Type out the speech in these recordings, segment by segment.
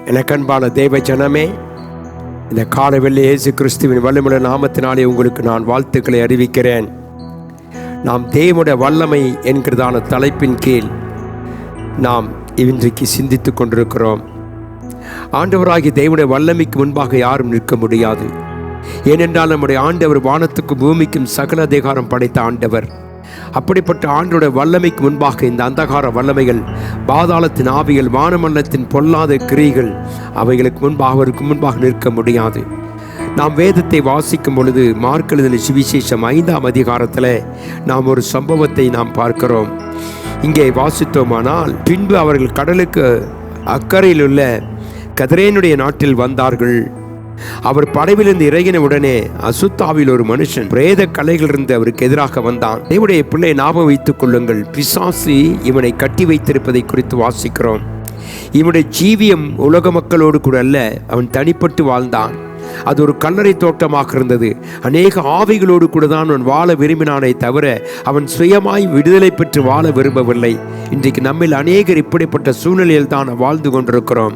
எனக்கன்பான தேவ ஜனமே, இந்த காலவெள்ளி இயேசு கிறிஸ்துவின் வல்லமையுள்ள நாமத்தினாலே உங்களுக்கு நான் வாழ்த்துக்களை அறிவிக்கிறேன். நாம் தேவனுடைய வல்லமை என்கிறதான தலைப்பின் கீழ் நாம் இன்றைக்கு சிந்தித்து கொண்டிருக்கிறோம். ஆண்டவராகிய தேவனுடைய வல்லமைக்கு முன்பாக யாரும் நிற்க முடியாது. ஏனென்றால் நம்முடைய ஆண்டவர் வானத்துக்கும் பூமிக்கும் சகல அதிகாரம் படைத்த ஆண்டவர். அப்படிப்பட்ட ஆண்டோட வல்லமைக்கு முன்பாக இந்த அந்தகார வல்லமைகள், பாதாளத்தின் ஆவிகள், வானமண்டலத்தின் பொல்லாத கிரியைகள், அவைகளுக்கு முன்பாக அவருக்கு முன்பாக நிற்க முடியாது. நாம் வேதத்தை வாசிக்கும் பொழுது மார்க் எழுதின சுவிசேஷம் 5ஆம் அதிகாரத்தில் நாம் ஒரு சம்பவத்தை நாம் பார்க்கிறோம். இங்கே வாசித்தோமானால், பின்பு அவர்கள் கடலுக்கு அக்கறையில் உள்ள கதரேனுடைய நாட்டில் வந்தார்கள். அவர் படவிலிருந்து இறங்கின உடனே அசுத்தாவில் ஒரு மனுஷன் பிரேத கலைகளிலிருந்து அவருக்கு எதிராக வந்தான். தேவனுடைய பிள்ளை ஞாபகம் வைத்துக் கொள்ளுங்கள், பிசாசு இவனை கட்டி வைத்திருப்பதை குறித்து வாசிக்கிறோம். இவனுடைய ஜீவியம் உலக மக்களோடு கூட அல்ல, அவன் தனிப்பட்டு வாழ்ந்தான். அது ஒரு கல்லறை தோட்டமாக இருந்தது. அநேக ஆவிகளோடு கூட தான் அவன் வாழ விரும்பினானே தவிர அவன் சுயமாய் விடுதலை பெற்று வாழ விரும்பவில்லை. இன்றைக்கு நம்மில் அநேகர் இப்படிப்பட்ட சூழ்நிலையில் தான் வாழ்ந்து கொண்டிருக்கிறோம்.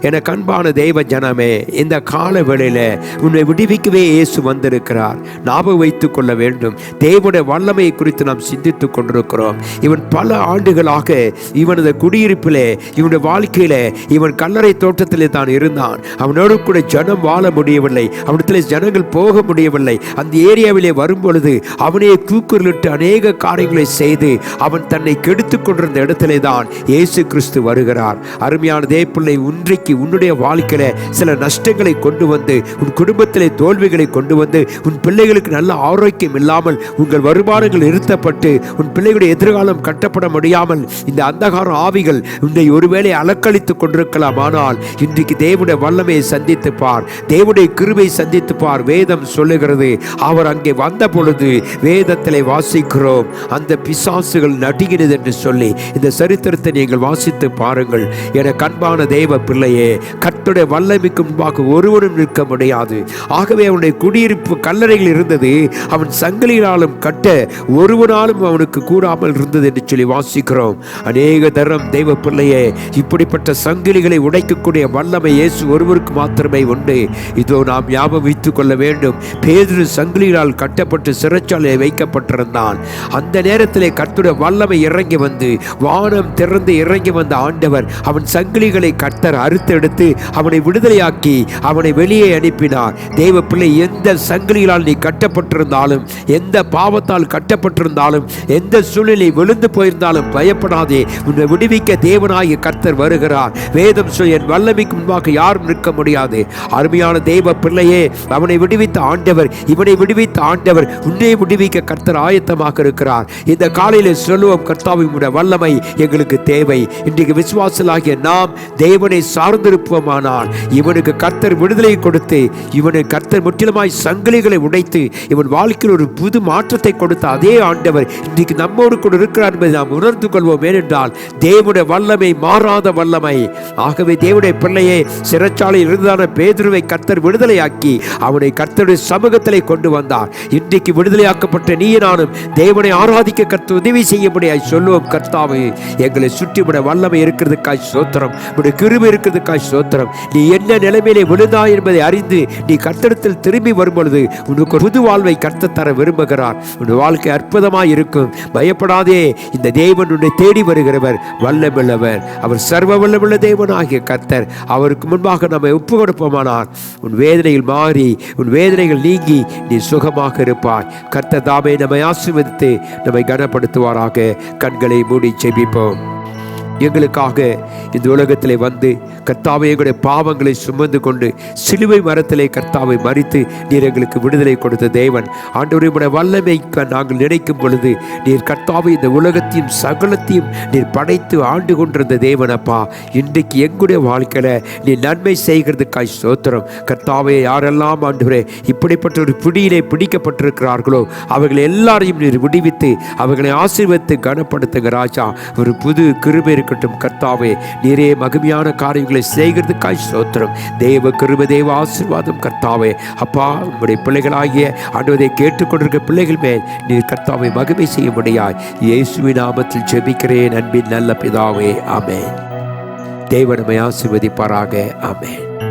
என கண்பான தெய்வ ஜனமே, இந்த கால வேளையில உன்னை விடுவிக்கவே இயேசு வந்திருக்கிறார். ஞாபகம் வைத்துக் கொள்ள வேண்டும். தேவனுடைய வல்லமையை குறித்து நாம் சிந்தித்துக் கொண்டிருக்கிறோம். இவன் பல ஆண்டுகளாக இவனது குடியிருப்பிலே, இவனுடைய வாழ்க்கையில, இவன் கல்லறை தோட்டத்திலே தான் இருந்தான். அவனோடு கூட ஜனம் வாழ முடியவில்லை, அவனிடத்தில் ஜனங்கள் போக முடியவில்லை. அந்த ஏரியாவிலே வரும்பொழுது அவனே கூக்குரலிட்டு அநேக காரியங்களை செய்து அவன் தன்னை கெடுத்துக் கொண்டிருந்த இடத்திலே தான் இயேசு கிறிஸ்து வருகிறார். அருமையான தேவப்பிள்ளை, இன்றைக்கு உன்னுடைய வாழ்க்கையில சில நஷ்டங்களை கொண்டு வந்து, உன் குடும்பத்திலே தோல்விகளை கொண்டு வந்து, உன் பிள்ளைகளுக்கு நல்ல ஆரோக்கியம் இல்லாமல், உங்கள் வருமானங்கள் நிறுத்தப்பட்டு, உன் பிள்ளைகளுடைய எதிர்காலம் கட்டப்பட முடியாமல் இந்த அந்தகார ஆவிகள் உன்னை ஒருவேளை அலக்களித்துக் கொண்டிருக்கலாம். ஆனால் இன்றைக்கு தேவனுடைய வல்லமையை சந்தித்து பார், தேவனுடைய கிருபை சந்தித்து பார். வேதம் சொல்லுகிறது, அவர் அங்கே வந்த பொழுது வேதத்திலே வாசிக்கிறோம், அந்த பிசாசுகள் நடுங்கினது என்று சொல்லி. இந்த சரித்திரத்தை நீங்கள் வாசித்து பாருங்கள். என கண்பான தேவ பிள்ளையே, கர்த்தருடைய வல்லமைக்கு முன்பாக ஒருவரும் நிற்க முடியாது. ஆகவே அவனுடைய குடியிருப்பு கல்லறையில் இருந்தது. அவன் சங்கிலியாலும் கட்ட ஒருவனாலும் அவனுக்கு கூடாமல் இருந்தது என்று சொல்லி வாசிக்கிறோம். அநேக தரம் தேவ பிள்ளையே, இப்படிப்பட்ட சங்கிலிகளை உடைக்கக்கூடிய வல்லமை இயேசு ஒருவருக்கு மாத்திரமே உண்டு. இதோ நாம் ஞாபகம் வைத்துக் கொள்ள வேண்டும். பேதுரு சங்கிலியால் கட்டப்பட்டு சிறைச்சாலையில் வைக்கப்பட்டிருந்தான். அந்த நேரத்திலே கர்த்தருடைய வல்லமை இறங்கி வந்து, வானம் திறந்து இறங்கி வந்த ஆண்டவர் அவன் சங்கிலிகளை கர்த்தர் அறுத்தெடுத்து அவனை விடுதலையாக்கி அவனை வெளியே அனுப்பினார். தேவ பிள்ளை, எந்த சங்கிலியால் நீ கட்டப்பட்டிருந்தாலும், எந்த பாவத்தால் கட்டப்பட்டிருந்தாலும், எந்த சூழ்நிலை விழுந்து போயிருந்தாலும் பயப்படாதே. உன்னை விடுவிக்க தேவனாகிய கர்த்தர் வருகிறார். வேதம் என் வல்லமைக்கு முன்பாக யாரும் நிற்க முடியாது. அருமையான தேவ பிள்ளையே, அவனை விடுவித்த ஆண்டவர், இவனை விடுவித்த ஆண்டவர், உன்னை விடுவிக்க கர்த்தர் ஆயத்தமாக இருக்கிறார். இந்த காலையில சொல்லுவோம், கர்த்தாவினுடைய வல்லமை எங்களுக்கு தேவை. இன்றைக்கு விசுவாசலாகிய நாம் தேவனை சார்ந்திருப்போமானால், இவனுக்கு கர்த்தர் விடுதலை கொடுத்து, இவனை கர்த்தர் முற்றிலுமாய் சங்கிலிகளை உடைத்து இவன் வாழ்க்கையில் ஒரு புது மாற்றத்தை கொடுத்த அதே ஆண்டவர் இன்றைக்கு நம்மோடு கூட இருக்கிறார் என்பதை நாம் உணர்ந்து கொள்வோம். ஏனென்றால் தேவனுடைய வல்லமை மாறாத வல்லமை. ஆகவே தேவனுடைய பிள்ளையே, சிறைச்சாலையில் இருந்ததான பேதுருவை கர்த்தர் விடுதலையாக்கி அவனை கர்த்தருடைய சமூகத்திலே கொண்டு வந்தார். இன்றைக்கு விடுதலையாக்கப்பட்ட நீ நானும் தேவனை ஆராதிக்க கர்த்தர் உதவி செய்யும்படியாய் சொல்லுவோம். கர்த்தாவே, எங்களை சுற்றிவிட வல்லமை இருக்கிறதுக்காய் ஸ்தோத்திரம், உடைய கிருபை இருக்கிறதுக்காய் ஸ்தோத்திரம். நீ என்ன நிலைமையிலே விழுந்தாய் என்பதை அறிந்து நீ கர்த்தரிடத்தில் திரும்பி வரும்பொழுது உனக்கு ஒரு புது வாழ்வை கர்த்தர் தர விரும்புகிறார். உன் வாழ்க்கை அற்புதமாய் இருக்கும். பயப்படாதே. இந்த தேவன் உன்னை தேடி வருகிறவர், வல்லமுள்ளவர். அவர் சர்வ வல்லமுள்ள தேவனாகிய கர்த்தர். அவருக்கு முன்பாக நம்மை ஒப்பு கொடுப்போமானால் உன் வேதனைகள் மாறி, உன் வேதனைகள் நீங்கி நீ சுகமாக இருப்பாய். கர்த்தர் தாமே நம்மை ஆசீர்வதித்து நம்மை கனப்படுத்துவாராக. கண்களை மூடி ஜெபிப்போம். எங்களுக்காக இந்த உலகத்திலே வந்து கர்த்தாவே, எங்களுடைய பாவங்களை சுமந்து கொண்டு சிலுவை மரத்திலே கர்த்தாவை மரித்து நீர் எங்களுக்கு விடுதலை கொடுத்த தேவன். ஆண்டவரே, உம்முடைய வல்லமை நாங்கள் நினைக்கும் பொழுது நீர் கர்த்தாவை இந்த உலகத்தையும் சகலத்தையும் நீர் படைத்து ஆண்டு கொண்டிருந்த தேவன். அப்பா, இன்றைக்கு எங்களுடைய வாழ்க்கையில நீ நன்மை செய்கிறதுக்காய் ஸ்தோத்திரம். கர்த்தாவே, யாரெல்லாம் ஆண்டவரே இப்படிப்பட்ட ஒரு பிடியிலே பிடிக்கப்பட்டிருக்கிறார்களோ அவர்களை எல்லாரையும் நீர் விடுவித்து அவர்களை ஆசீர்வதித்து கனப்படுத்துங்க ராஜா. ஒரு புது கிருபை இருக்கட்டும் கர்த்தாவே. நீரே மகிமையான காரியங்களை செய்கிறதுக்காய் ஸ்தோத்திரம். தேவ கிருபை, தேவ ஆசீர்வாதம் கர்த்தாவே. அப்பா, உம்முடைய பிள்ளைகளாகிய ஆண்டவரை கேட்டுக்கொண்டிருக்கிற பிள்ளைகள் மேல் நீர் கர்த்தாவை மகிமை செய்யும்படியாய் இயேசுவின் நாமத்தில் ஜெபிக்கிறேன் அன்பின் நல்ல பிதாவே, ஆமென். தேவன் நம்மை ஆசீர்வதிப்பாராக. ஆமென்.